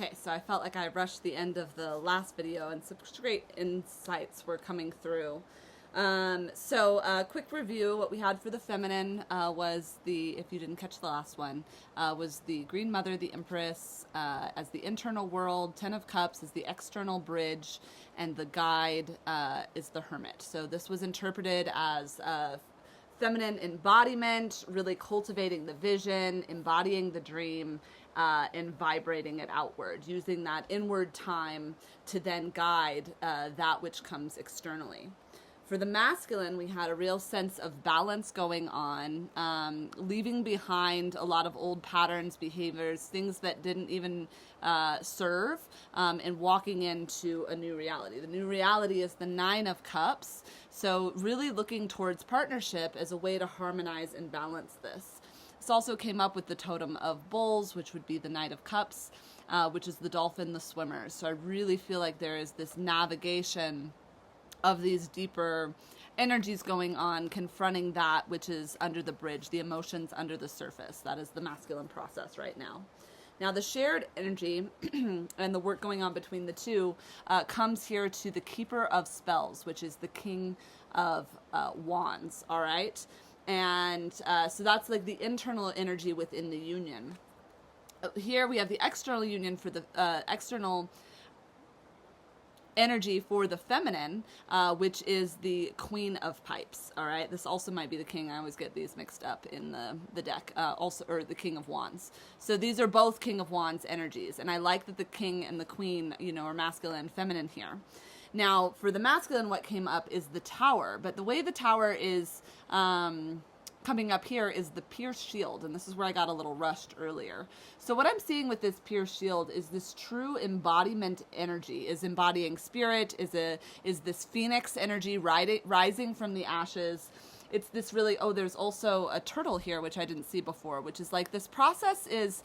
Okay, so I felt like I rushed the end of the last video and some great insights were coming through. Quick review. What we had for the feminine was if you didn't catch the last one, was the Green Mother, the Empress, as the internal world, 10 of Cups is the external bridge, and the guide is the Hermit. So this was interpreted as feminine embodiment, really cultivating the vision, embodying the dream, and vibrating it outward, using that inward time to then guide that which comes externally. For the masculine, we had a real sense of balance going on, leaving behind a lot of old patterns, behaviors, things that didn't even serve, and walking into a new reality. The new reality is the 9 of Cups, so really looking towards partnership as a way to harmonize and balance this. This also came up with the totem of bulls, which would be the Knight of Cups, which is the dolphin, the swimmer. So I really feel like there is this navigation of these deeper energies going on, confronting that which is under the bridge, the emotions under the surface. That is the masculine process right now. Now the shared energy and the work going on between the two comes here to the Keeper of Spells, which is the King of Wands, all right? And so that's like the internal energy within the union. Here we have the external union for the external energy for the feminine, which is the Queen of Pipes. All right, this also might be the King. I always get these mixed up in the deck. Also, or the King of Wands. So these are both King of Wands energies, and I like that the King and the Queen, are masculine and feminine here. Now, for the masculine, what came up is the Tower, but the way the Tower is coming up here is the Pierced Shield, and this is where I got a little rushed earlier. So what I'm seeing with this Pierced Shield is this true embodiment energy, is embodying spirit, is this phoenix energy rising from the ashes. It's this really, there's also a turtle here, which I didn't see before, which is like this process is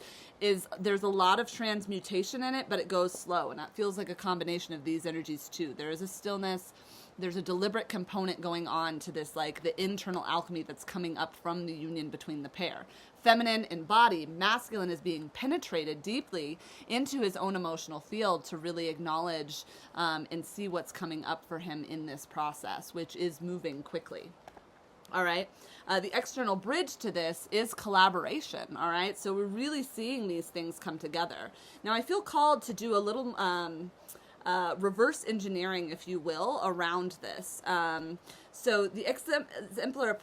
there's a lot of transmutation in it, but it goes slow, and that feels like a combination of these energies too. There is a stillness. There's a deliberate component going on to this, like the internal alchemy that's coming up from the union between the pair. Feminine in body, masculine is being penetrated deeply into his own emotional field to really acknowledge and see what's coming up for him in this process, which is moving quickly. All right. The external bridge to this is collaboration. All right. So we're really seeing these things come together. Now I feel called to do a little reverse engineering, if you will, around this. So the exemplar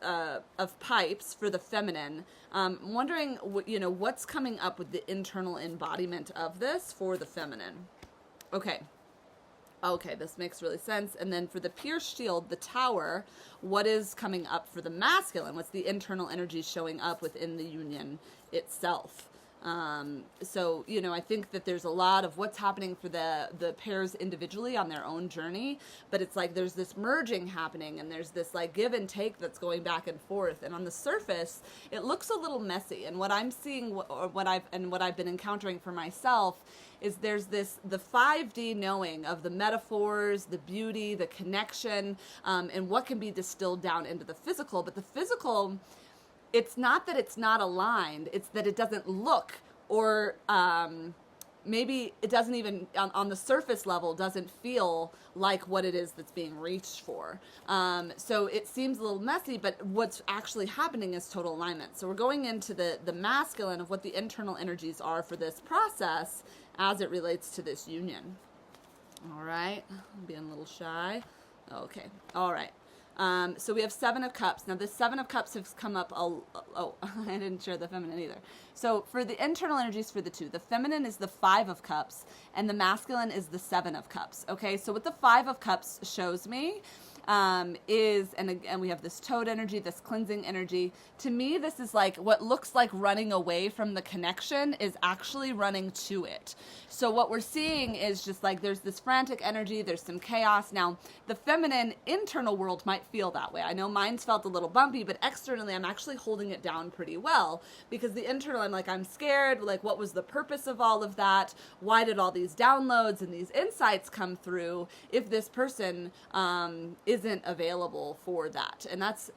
of pipes for the feminine, wondering what's coming up with the internal embodiment of this for the feminine. Okay, this makes really sense. And then for the Pierced Shield, the Tower, what is coming up for the masculine? What's the internal energy showing up within the union itself? So, I think that there's a lot of what's happening for the pairs individually on their own journey, but it's like there's this merging happening, and there's this like give and take that's going back and forth. And on the surface, it looks a little messy. And what I'm seeing, or what I've been encountering for myself, is there's the 5D knowing of the metaphors, the beauty, the connection, and what can be distilled down into the physical. But the physical, it's not that it's not aligned, it's that it doesn't look, or maybe it doesn't even, on the surface level, doesn't feel like what it is that's being reached for. So it seems a little messy, but what's actually happening is total alignment. So we're going into the masculine of what the internal energies are for this process as it relates to this union. All right, I'm being a little shy. Okay, all right. So we have 7 of Cups. Now this 7 of Cups has come up, I didn't share the feminine either. So for the internal energies for the two, the feminine is the 5 of Cups and the masculine is the 7 of Cups. Okay, so what the 5 of Cups shows me is, and again, we have this toad energy, this cleansing energy. To me, this is like what looks like running away from the connection is actually running to it. So what we're seeing is just like there's this frantic energy, there's some chaos. Now, the feminine internal world might feel that way. I know mine's felt a little bumpy, but externally, I'm actually holding it down pretty well, because the internal, I'm like, I'm scared. Like, what was the purpose of all of that? Why did all these downloads and these insights come through if this person isn't available for that? And that's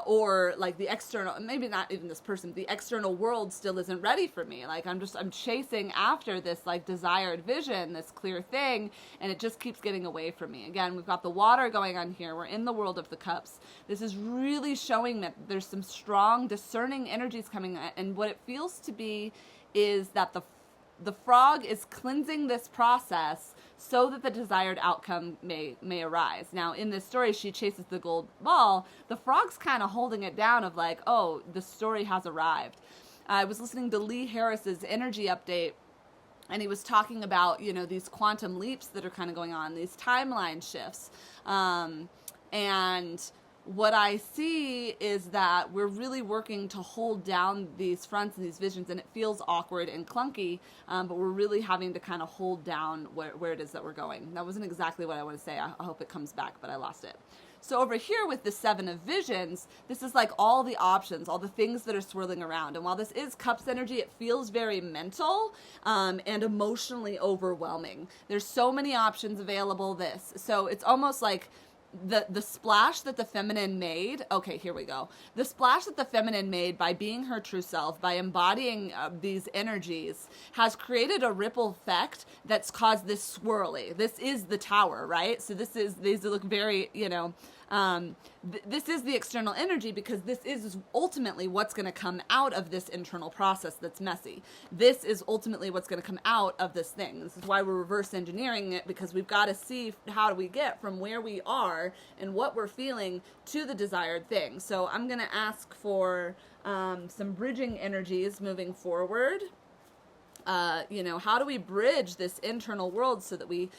or like the external, maybe not even this person, the external world still isn't ready for me. Like I'm chasing after this like desired vision, this clear thing, and it just keeps getting away from me. Again, we've got the water going on here. We're in the world of the cups. This is really showing that there's some strong discerning energies coming, and what it feels to be is that the frog is cleansing this process so that the desired outcome may arise. Now, in this story, she chases the gold ball. The frog's kind of holding it down of like, oh, the story has arrived. I was listening to Lee Harris's energy update, and he was talking about, you know, these quantum leaps that are kind of going on, these timeline shifts. And what I see is that we're really working to hold down these fronts and these visions, and it feels awkward and clunky, but we're really having to kind of hold down where it is that we're going. That wasn't exactly what I want to say. I hope it comes back, but I lost it. So over here with the Seven of Visions, this is like all the options, all the things that are swirling around. And while this is Cups energy, it feels very mental and emotionally overwhelming. There's so many options available. So it's almost like the splash that the feminine made, okay, here we go. The splash that the feminine made by being her true self, by embodying these energies, has created a ripple effect that's caused this swirly. This is the tower, right? So these look very, you know, this is the external energy, because this is ultimately what's going to come out of this internal process that's messy. This is ultimately what's going to come out of this thing. This is why we're reverse engineering it, because we've got to see how do we get from where we are and what we're feeling to the desired thing. So I'm going to ask for some bridging energies moving forward. You know, how do we bridge this internal world so that we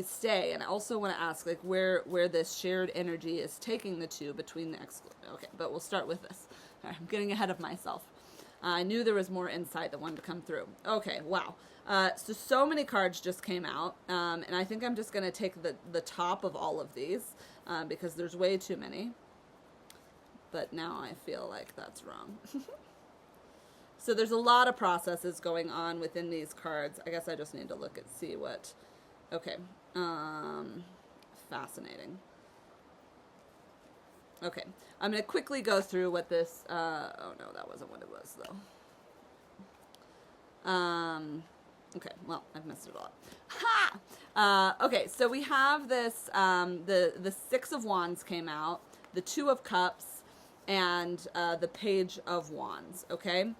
stay? And I also want to ask, like, where this shared energy is taking the two between the okay, but we'll start with this. All right, I'm getting ahead of myself. I knew there was more insight that wanted to come through. Okay, wow. So many cards just came out, and I think I'm just going to take the top of all of these because there's way too many. But now I feel like that's wrong. So there's a lot of processes going on within these cards. I guess I just need to look and see what, okay, fascinating. Okay, I'm going to quickly go through what this, oh no, that wasn't what it was though. Okay, well, I've messed it all up. Ha! Okay, so we have this, the Six of Wands came out, the Two of Cups, and the Page of Wands, okay?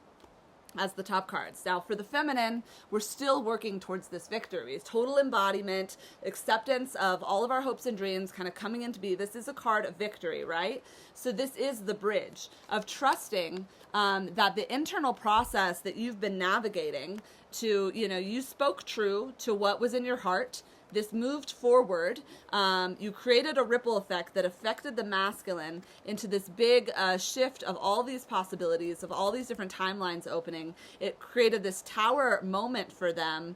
As the top cards. Now, for the feminine, we're still working towards this victory. Total embodiment, acceptance of all of our hopes and dreams kind of coming into be. This is a card of victory, right? So this is the bridge of trusting that the internal process that you've been navigating to, you know, you spoke true to what was in your heart. This moved forward. You created a ripple effect that affected the masculine into this big shift of all these possibilities, of all these different timelines opening. It created this tower moment for them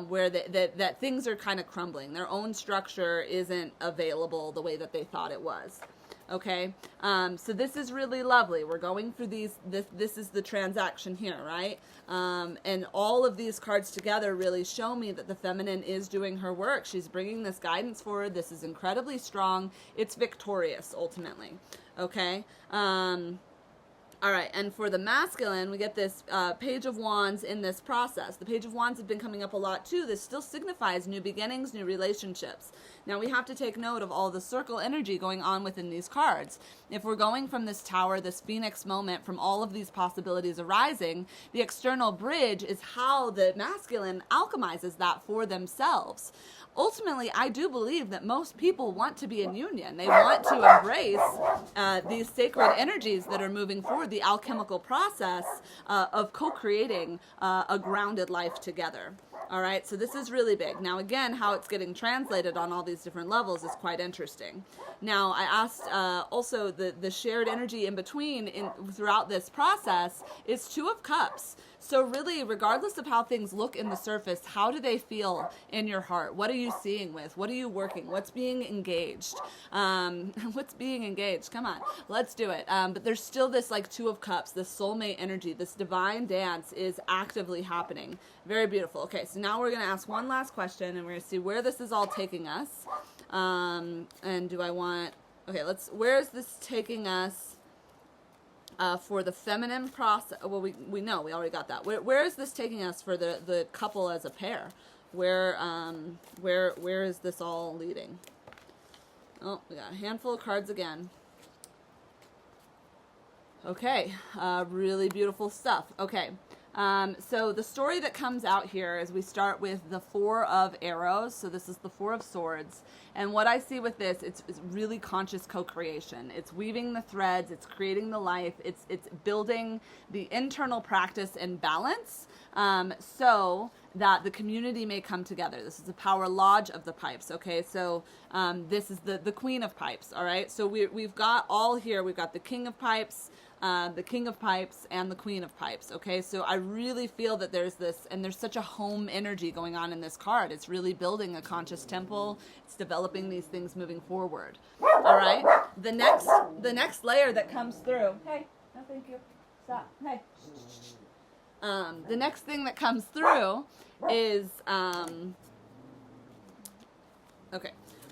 where that things are kind of crumbling. Their own structure isn't available the way that they thought it was. Okay, so this is really lovely. We're going through this is the transaction here, right? And all of these cards together really show me that the feminine is doing her work. She's bringing this guidance forward. This is incredibly strong. It's victorious, ultimately. Okay, all right, and for the masculine, we get this Page of Wands in this process. The Page of Wands have been coming up a lot, too. This still signifies new beginnings, new relationships. Now, we have to take note of all the circle energy going on within these cards. If we're going from this tower, this phoenix moment, from all of these possibilities arising, the external bridge is how the masculine alchemizes that for themselves. Ultimately, I do believe that most people want to be in union. They want to embrace these sacred energies that are moving forward, the alchemical process of co-creating a grounded life together. All right, so this is really big. Now, again, how it's getting translated on all these different levels is quite interesting. Now, I asked also the shared energy in between throughout this process is Two of Cups. So really, regardless of how things look in the surface, how do they feel in your heart? What are you seeing with? What are you working? What's being engaged? What's being engaged? Come on, let's do it. But there's still this like Two of Cups, this soulmate energy, this divine dance is actively happening. Very beautiful. Okay, so now we're going to ask one last question, and we're going to see where this is all taking us. And do I want... Okay, where is this taking us For the feminine process, well, we know, we already got that. Where is this taking us for the couple as a pair? Where is this all leading? Oh, we got a handful of cards again. Okay, really beautiful stuff. Okay, so the story that comes out here is we start with the Four of Arrows. So this is the Four of Swords. And what I see with this, it's really conscious co-creation. It's weaving the threads, it's creating the life, it's building the internal practice and balance so that the community may come together. This is the power lodge of the pipes, okay? So this is the Queen of Pipes, all right? So we've got all here, we've got the King of Pipes, the King of Pipes, and the Queen of Pipes, okay? So I really feel that there's this, and there's such a home energy going on in this card. It's really building a conscious temple. It's developing these things moving forward, all right? The next layer that comes through, hey, no thank you, stop, hey. The next thing that comes through is,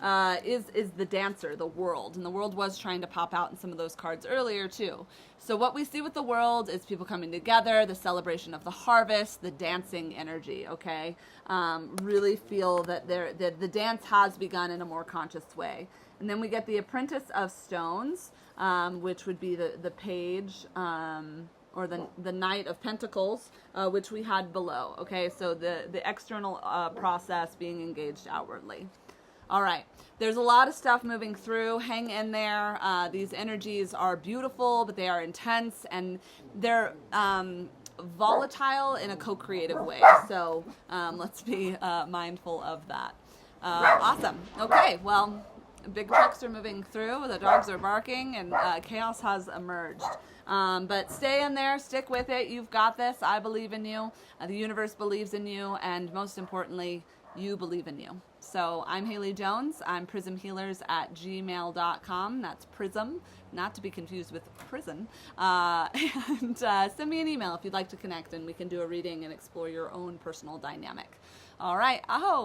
is the dancer, the world. And the world was trying to pop out in some of those cards earlier too. So what we see with the world is people coming together, the celebration of the harvest, the dancing energy, okay? Really feel that the dance has begun in a more conscious way. And then we get the Apprentice of Stones, which would be the page, or the Knight of Pentacles, which we had below, okay? So the external process being engaged outwardly. All right, there's a lot of stuff moving through. Hang in there. These energies are beautiful, but they are intense, and they're volatile in a co-creative way. So let's be mindful of that. Awesome. Okay, well, big trucks are moving through, the dogs are barking, and chaos has emerged. But stay in there, stick with it. You've got this. I believe in you. The universe believes in you, and most importantly, you believe in you. So I'm Haley Jones. I'm prismhealers@gmail.com. That's prism, not to be confused with prison. And send me an email if you'd like to connect, and we can do a reading and explore your own personal dynamic. All right, aho!